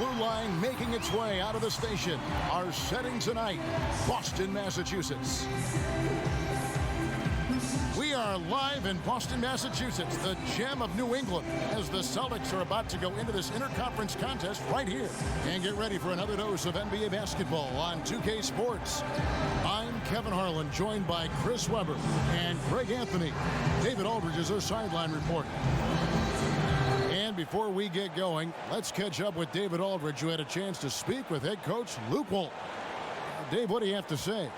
blue line making its way out of the station. Our setting tonight, Boston, Massachusetts. We are live in Boston, Massachusetts, the gem of New England, as the Celtics are about to go into this interconference contest right here. And get ready for another dose of NBA basketball on 2K Sports. I'm Kevin Harlan, joined by Chris Webber and Greg Anthony. David Aldridge is our sideline reporter. And before we get going, let's catch up with David Aldridge, who had a chance to speak with head coach Luke Walton. Dave, what do you have to say?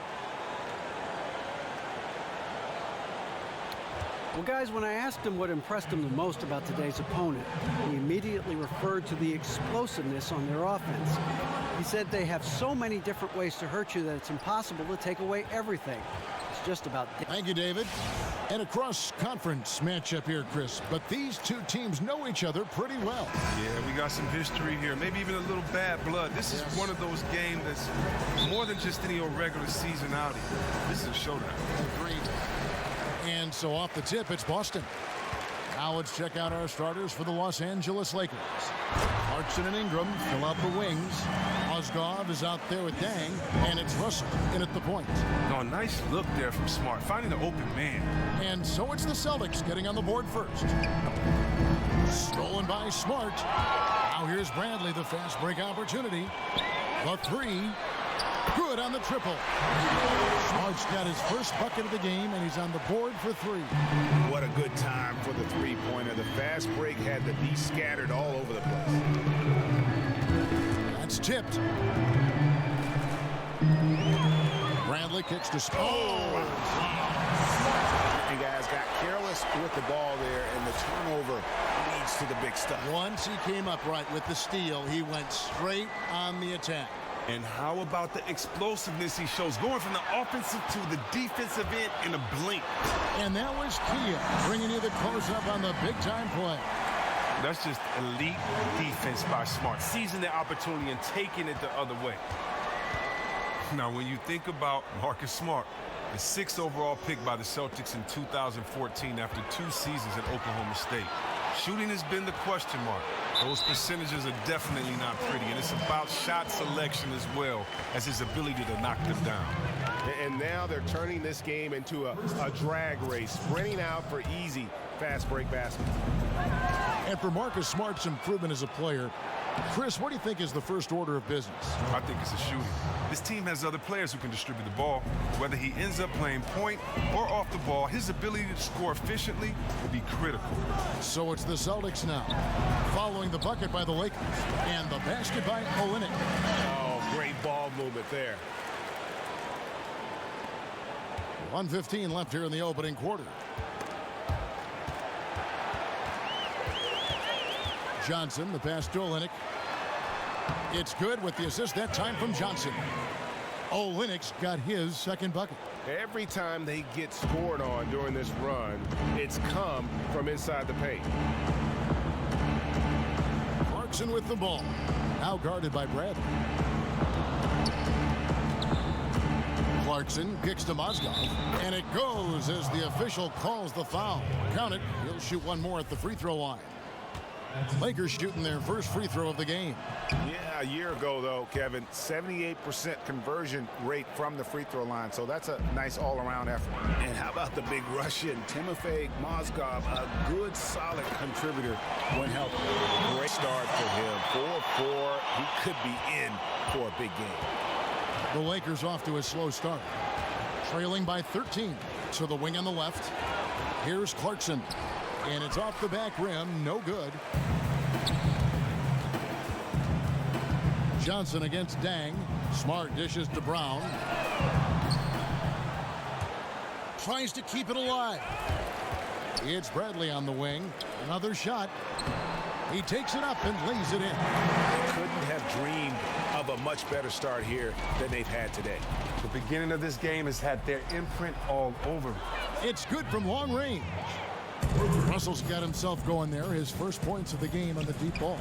Well, guys, when I asked him what impressed him the most about today's opponent, he immediately referred to the explosiveness on their offense. He said they have so many different ways to hurt you that it's impossible to take away everything. It's just about... Thank you, David. And a cross-conference matchup here, Chris. But these two teams know each other pretty well. Yeah, we got some history here, maybe even a little bad blood. This is one of those games that's more than just any old regular season outing. This is a showdown. Agreed. And so off the tip, it's Boston. Now let's check out our starters for the Los Angeles Lakers. Clarkson and Ingram fill out the wings. Mozgov is out there with Dang, and it's Russell in at the point. Oh, nice look there from Smart, finding the open man. And so it's the Celtics getting on the board first. Stolen by Smart. Now here's Bradley, the fast break opportunity. The three. Good on the triple. Smart's got his first bucket of the game, and he's on the board for three. What a good time for the three-pointer. The fast break had the D scattered all over the place. That's tipped. Bradley kicks to Smart. Oh! And guys got careless with the ball there, and the turnover leads to the big stuff. Once he came up right with the steal, he went straight on the attack. And how about the explosiveness he shows, going from the offensive to the defensive end in a blink. And that was Kia bringing you the close-up on the big-time play. That's just elite defense by Smart, seizing the opportunity and taking it the other way. Now, when you think about Marcus Smart, the 6th overall pick by the Celtics in 2014 after 2 seasons at Oklahoma State. Shooting has been the question mark. Those percentages are definitely not pretty, and it's about shot selection as well as his ability to knock them down. And now they're turning this game into a drag race, sprinting out for easy fast break baskets. And for Marcus Smart's improvement as a player, Chris, what do you think is the first order of business? I think it's a shooting. This team has other players who can distribute the ball. Whether he ends up playing point or off the ball, his ability to score efficiently will be critical. So it's the Celtics now, following the bucket by the Lakers, and the basket by Olynyk. Oh, great ball movement there. 1:15 left here in the opening quarter. Johnson, the pass to Olynyk. It's good with the assist that time from Johnson. Olynyk's got his second bucket. Every time they get scored on during this run, it's come from inside the paint. Clarkson with the ball. Now guarded by Bradley. Clarkson kicks to Mozgov. And it goes as the official calls the foul. Count it. He'll shoot one more at the free throw line. Lakers shooting their first free throw of the game. Yeah, a year ago, though, Kevin, 78% conversion rate from the free throw line. So that's a nice all-around effort. And how about the big Russian, Timofey Mozgov, a good, solid contributor when healthy. Great start for him. 4-4. He could be in for a big game. The Lakers off to a slow start. Trailing by 13. So the wing on the left. Here's Clarkson. And it's off the back rim, no good. Johnson against Dang. Smart dishes to Brown. Tries to keep it alive. It's Bradley on the wing. Another shot. He takes it up and lays it in. Couldn't have dreamed of a much better start here than they've had today. The beginning of this game has had their imprint all over. It's good from long range. Russell's got himself going there. His first points of the game on the deep ball.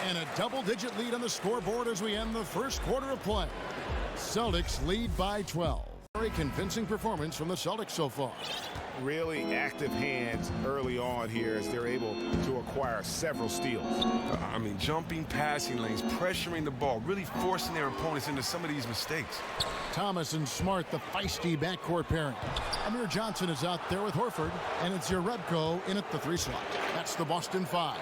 And a double-digit lead on the scoreboard as we end the first quarter of play. Celtics lead by 12. Very convincing performance from the Celtics so far. really active hands early on here as they're able to acquire several steals. I mean, jumping passing lanes, pressuring the ball, really forcing their opponents into some of these mistakes. Thomas and Smart, the feisty backcourt pairing. Amir Johnson is out there with Horford, and it's Jerebko in at the 3 slot. That's the Boston 5.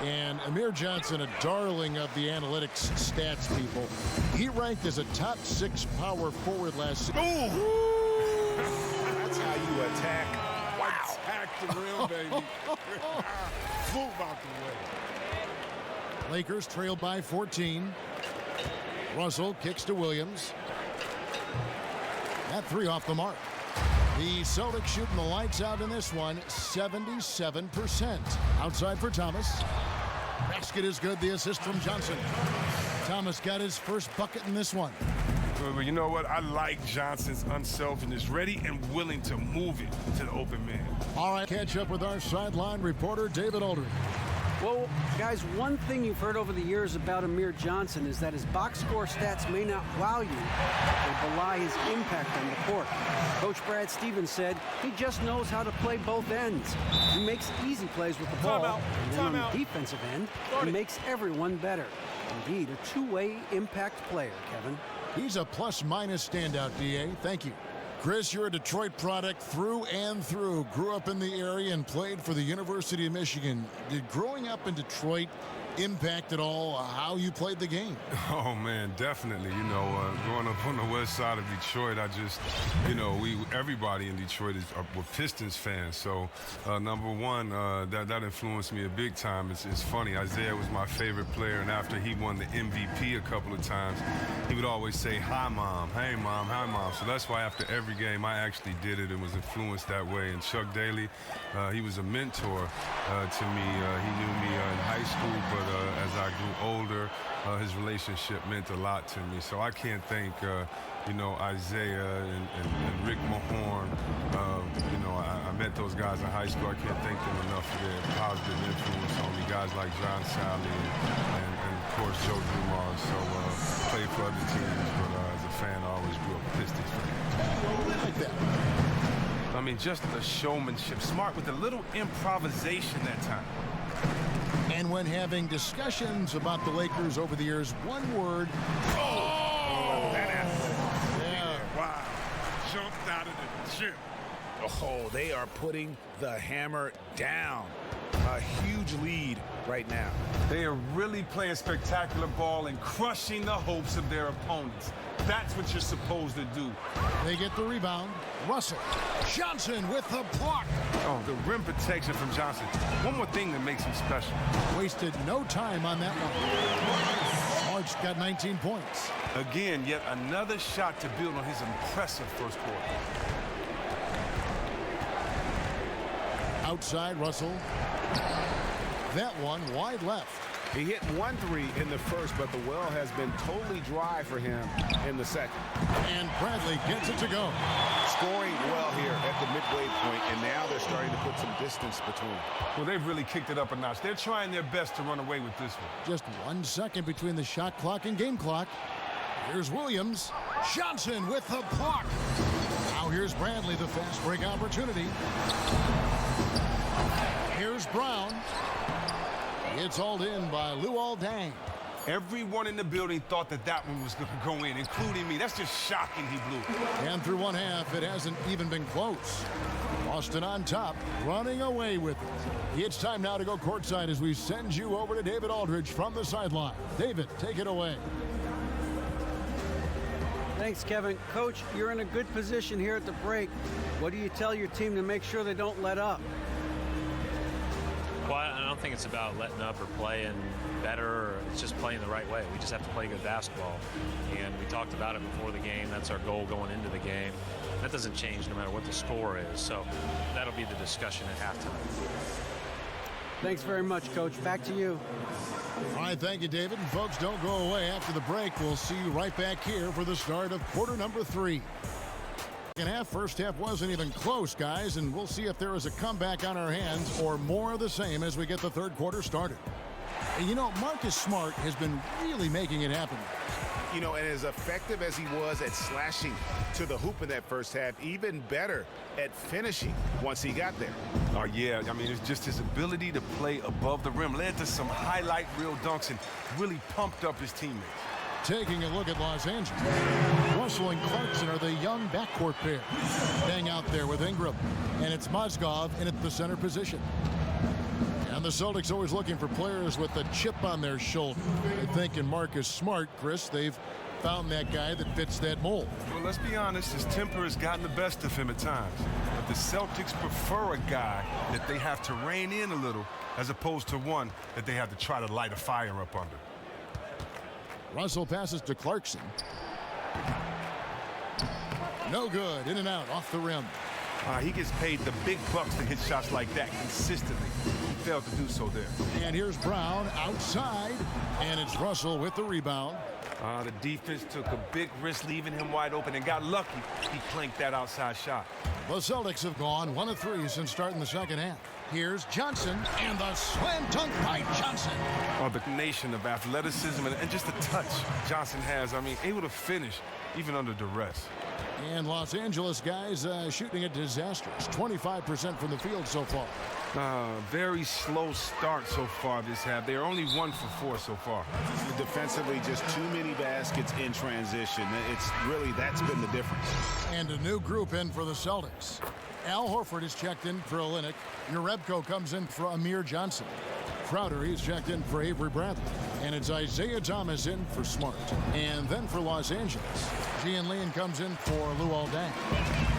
And Amir Johnson, a darling of the analytics stats people. He ranked as a top 6 power forward last season. That's how you attack. Wow. Attack the rim, baby. Move out the way. Lakers trailed by 14. Russell kicks to Williams. That 3 off the mark. The Celtics shooting the lights out in this one, 77%. Outside for Thomas. Basket is good, the assist from Johnson. Thomas got his first bucket in this one. But you know what? I like Johnson's unselfishness, ready and willing to move it to the open man. All right, catch up with our sideline reporter, David Aldridge. Well, guys, one thing you've heard over the years about Amir Johnson is that his box score stats may not wow you, they belie his impact on the court. Coach Brad Stevens said he just knows how to play both ends. He makes easy plays with the ball, and then on the defensive end, he makes everyone better. Indeed, a two-way impact player, Kevin. He's a plus-minus standout, D.A. Thank you. Chris, you're a Detroit product through and through. Grew up in the area and played for the University of Michigan. Did growing up in Detroit impact at all how you played the game? Oh, man, definitely. You know, growing up on the west side of Detroit, I just, you know, everybody in Detroit were Pistons fans. So, number one, that influenced me a big time. It's funny, Isaiah was my favorite player, and after he won the MVP a couple of times, he would always say, "Hi, Mom. Hey, Mom. Hi, Mom." So that's why after every game, I actually did it and was influenced that way. And Chuck Daly, he was a mentor to me. He knew me in high school, but as I grew older, his relationship meant a lot to me. So I can't thank, you know, Isaiah and Rick Mahorn. You know, I met those guys in high school. I can't thank them enough for their positive influence on me. Guys like John Sally and of course, Joe Dumars. So played for other teams, but as a fan, I always grew up a Pistons fan. Like that. I mean, just the showmanship. Smart with a little improvisation that time. And when having discussions about the Lakers over the years, one word. Oh! That athletic. Yeah. Wow. Jumped out of the gym. Oh, they are putting the hammer down. A huge lead right now. They are really playing spectacular ball and crushing the hopes of their opponents. That's what you're supposed to do. They get the rebound. Russell. Johnson with the block. Oh, the rim protection from Johnson. One more thing that makes him special. Wasted no time on that one. March got 19 points. Again, yet another shot to build on his impressive first quarter. Outside, Russell. That one wide left. He hit 1 3 in the first, but the well has been totally dry for him in the second. And Bradley gets it to go. Scoring well here at the midway point, and now they're starting to put some distance between. Well, they've really kicked it up a notch. They're trying their best to run away with this one. Just 1 second between the shot clock and game clock. Here's Williams. Johnson with the block. Now here's Bradley, the fast break opportunity. Here's Brown. It's hauled in by Luol Deng. Everyone in the building thought that one was going to go in, including me. That's just shocking he blew it. And through one half, it hasn't even been close. Boston on top, running away with it. It's time now to go courtside as we send you over to David Aldridge from the sideline. David, take it away. Thanks, Kevin. Coach, you're in a good position here at the break. What do you tell your team to make sure they don't let up? Well, I don't think it's about letting up or playing better, or it's just playing the right way. We just have to play good basketball. And we talked about it before the game. That's our goal going into the game. That doesn't change no matter what the score is. So that'll be the discussion at halftime. Thanks very much, Coach. Back to you. All right, thank you, David. And folks, don't go away. After the break, we'll see you right back here for the start of quarter number 3. Second half, first half wasn't even close, guys, and we'll see if there is a comeback on our hands or more of the same as we get the third quarter started. And you know, Marcus Smart has been really making it happen. You know, and as effective as he was at slashing to the hoop in that first half, even better at finishing once he got there. Oh, yeah. I mean, it's just his ability to play above the rim led to some highlight reel dunks and really pumped up his teammates. Taking a look at Los Angeles. Russell and Clarkson are the young backcourt pair. Hang out there with Ingram. And it's Mozgov in at the center position. And the Celtics always looking for players with a chip on their shoulder. I think in Marcus Smart, Chris, they've found that guy that fits that mold. Well, let's be honest, his temper has gotten the best of him at times. But the Celtics prefer a guy that they have to rein in a little as opposed to one that they have to try to light a fire up under. Russell passes to Clarkson. No good. In and out off the rim. He gets paid the big bucks to hit shots like that consistently. He failed to do so there. And here's Brown outside. And it's Russell with the rebound. The defense took a big risk leaving him wide open and got lucky. He planked that outside shot. The Celtics have gone 1 of 3 since starting the second half. Here's Johnson, and the slam dunk by Johnson. Oh, the nation of athleticism and just the touch Johnson has. I mean, able to finish even under duress. And Los Angeles guys shooting a disastrous 25% from the field so far. Very slow start so far this half. They're only 1 for 4 so far. Defensively, just too many baskets in transition. It's really, that's been the difference. And a new group in for the Celtics. Al Horford is checked in for Olynyk. Urebko comes in for Amir Johnson. Crowder, he's checked in for Avery Bradley. And it's Isaiah Thomas in for Smart. And then for Los Angeles, Gian Leon comes in for Luol Deng.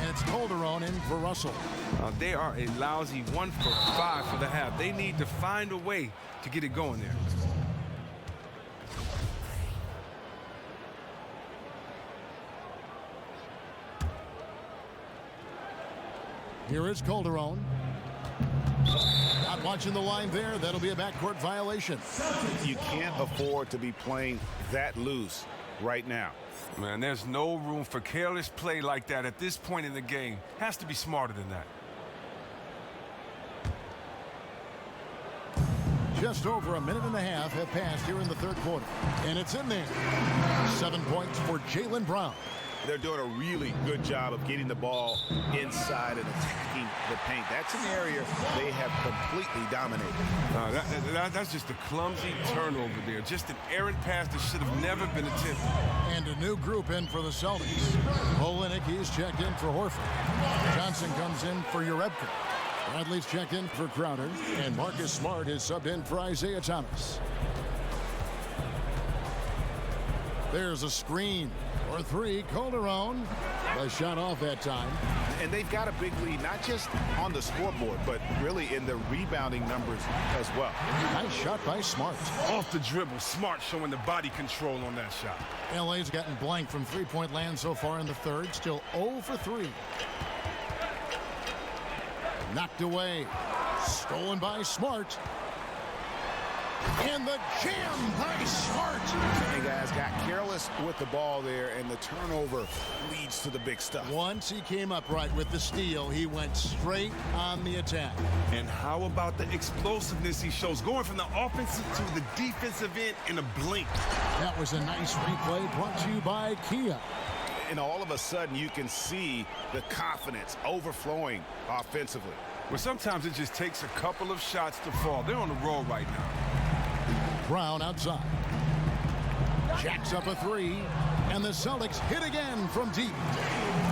And it's Calderon in for Russell. They are a lousy 1 for 5 for the half. They need to find a way to get it going there. Here is Calderon. Not watching the line there. That'll be a backcourt violation. You can't afford to be playing that loose right now. Man, there's no room for careless play like that at this point in the game. Has to be smarter than that. Just over a minute and a half have passed here in the third quarter. And it's in there. 7 points for Jaylen Brown. They're doing a really good job of getting the ball inside and attacking the paint. That's an area they have completely dominated. That's just a clumsy turnover there. Just an errant pass that should have never been attempted. And a new group in for the Celtics. Olynyk, he's checked in for Horford. Johnson comes in for Urebko. Bradley's checked in for Crowder. And Marcus Smart is subbed in for Isaiah Thomas. There's a screen for 3. Calderon. A shot off that time. And they've got a big lead, not just on the scoreboard, but really in the rebounding numbers as well. Nice shot by Smart. Off the dribble, Smart showing the body control on that shot. LA's gotten blank from three-point land so far in the third. Still 0 for 3. Knocked away. Stolen by Smart. And the jam by Smart. And guys got careless with the ball there, and the turnover leads to the big stuff. Once he came upright with the steal, he went straight on the attack. And how about the explosiveness he shows, going from the offensive to the defensive end in a blink. That was a nice replay brought to you by Kia. And all of a sudden, you can see the confidence overflowing offensively. Well, sometimes it just takes a couple of shots to fall. They're on the roll right now. Brown outside. Jacks up a 3. And the Celtics hit again from deep.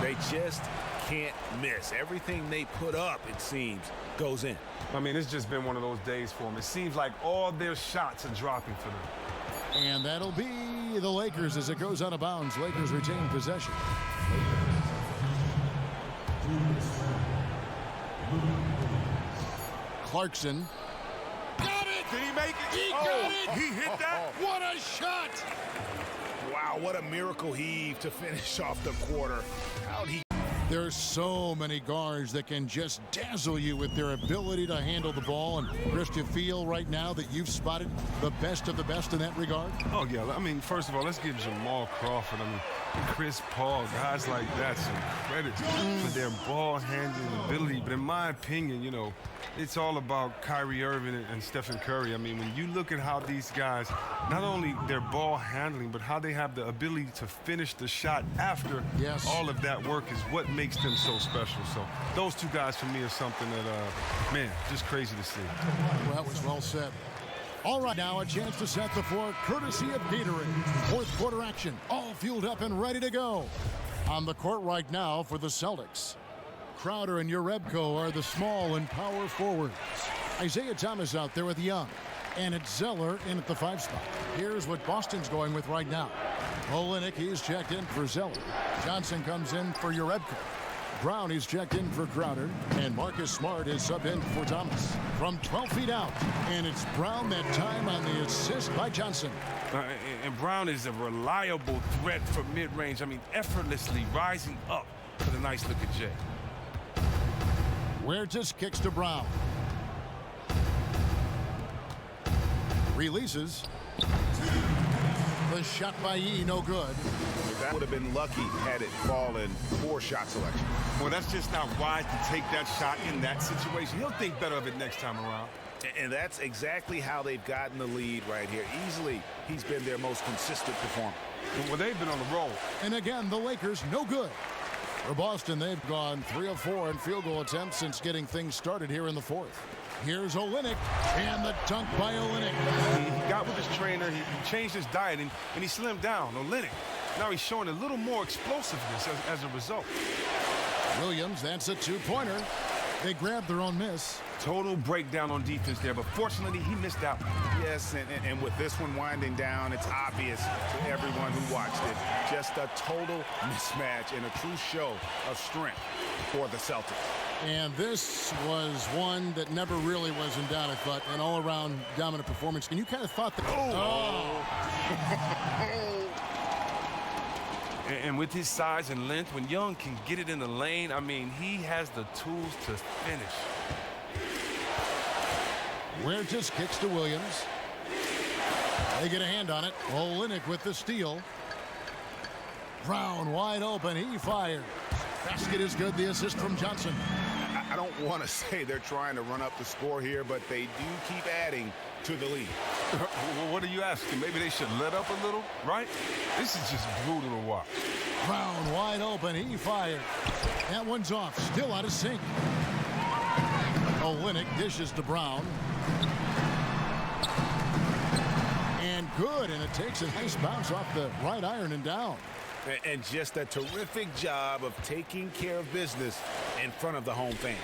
They just can't miss. Everything they put up, it seems, goes in. I mean, it's just been one of those days for them. It seems like all their shots are dropping for them. And that'll be the Lakers as it goes out of bounds. Lakers retain possession. Clarkson. Got it! Did he make it? He got it! He hit that? What a shot! Wow, what a miracle heave to finish off the quarter. How'd he... There's so many guards that can just dazzle you with their ability to handle the ball. And Chris, do you feel right now that you've spotted the best of the best in that regard? Oh, yeah. I mean, first of all, let's give Jamal Crawford, Chris Paul, guys like that, some credit for their ball handling ability. But in my opinion, It's all about Kyrie Irving and Stephen Curry. I mean, when you look at how these guys, not only their ball handling, but how they have the ability to finish the shot after all of that work is what makes them so special. So those two guys for me are something that, man, just crazy to see. Well, that was well said. All right, now a chance to set the floor courtesy of Gatorade. Fourth quarter action, all fueled up and ready to go. On the court right now for the Celtics, Crowder and Urebko are the small and power forwards. Isaiah Thomas out there with Young. And it's Zeller in at the 5 spot. Here's what Boston's going with right now. Olynyk, he's checked in for Zeller. Johnson comes in for Urebko. Brown, he's checked in for Crowder. And Marcus Smart is subbed in for Thomas. From 12 feet out. And it's Brown that time on the assist by Johnson. And Brown is a reliable threat from mid-range. I mean, effortlessly rising up with a nice look at Jay. Huertas kicks to Brown. Releases. The shot by Yee, no good. That would have been lucky had it fallen. Poor shot selection. Well, that's just not wise to take that shot in that situation. He'll think better of it next time around. And that's exactly how they've gotten the lead right here. Easily, he's been their most consistent performer. Well, they've been on the roll. And again, the Lakers, no good. For Boston, they've gone 3 of 4 in field goal attempts since getting things started here in the fourth. Here's Olynyk, and the dunk by Olynyk. He got with his trainer, he changed his diet, and he slimmed down. Olynyk, now he's showing a little more explosiveness as a result. Williams, that's a 2-pointer. They grabbed their own miss. Total breakdown on defense there, but fortunately, he missed out. Yes, and with this one winding down, it's obvious to everyone who watched it. Just a total mismatch and a true show of strength for the Celtics. And this was one that never really was in doubt, I thought, an all-around dominant performance. And you kind of thought that... And with his size and length, when Young can get it in the lane, I mean, he has the tools to finish. Huertas kicks to Williams. They get a hand on it. Olynyk with the steal. Brown wide open. He fires. Basket is good. The assist from Johnson. I don't want to say they're trying to run up the score here, but they do keep adding to the lead. Well, what are you asking? Maybe they should let up a little, right? This is just brutal to watch. Brown wide open. He fired. That one's off. Still out of sync. Olynyk dishes to Brown. And good. And it takes a nice bounce off the right iron and down. And just a terrific job of taking care of business in front of the home fans.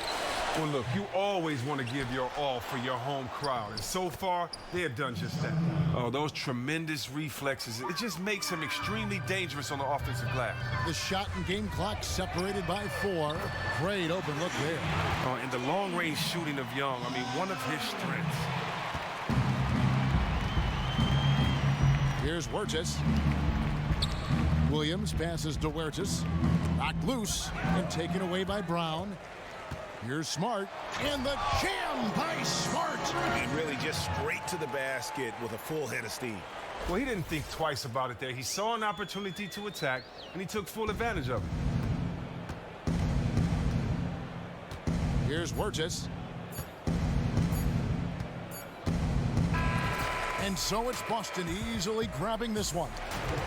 Well, look, you always want to give your all for your home crowd. And so far, they have done just that. Oh, those tremendous reflexes. It just makes him extremely dangerous on the offensive glass. The shot and game clock separated by 4. Great open look there. And the long-range shooting of Young, I mean, one of his strengths. Here's Huertas. Williams passes to Huertas. Knocked loose and taken away by Brown. Here's Smart. And the jam by Smart. And really just straight to the basket with a full head of steam. Well, he didn't think twice about it there. He saw an opportunity to attack, and he took full advantage of it. Here's Huertas. And so it's Boston easily grabbing this one.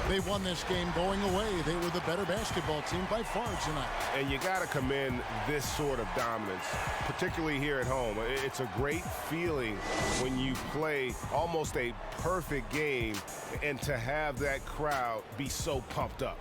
They won this game going away. They were the better basketball team by far tonight. And you got to commend this sort of dominance, particularly here at home. It's a great feeling when you play almost a perfect game and to have that crowd be so pumped up.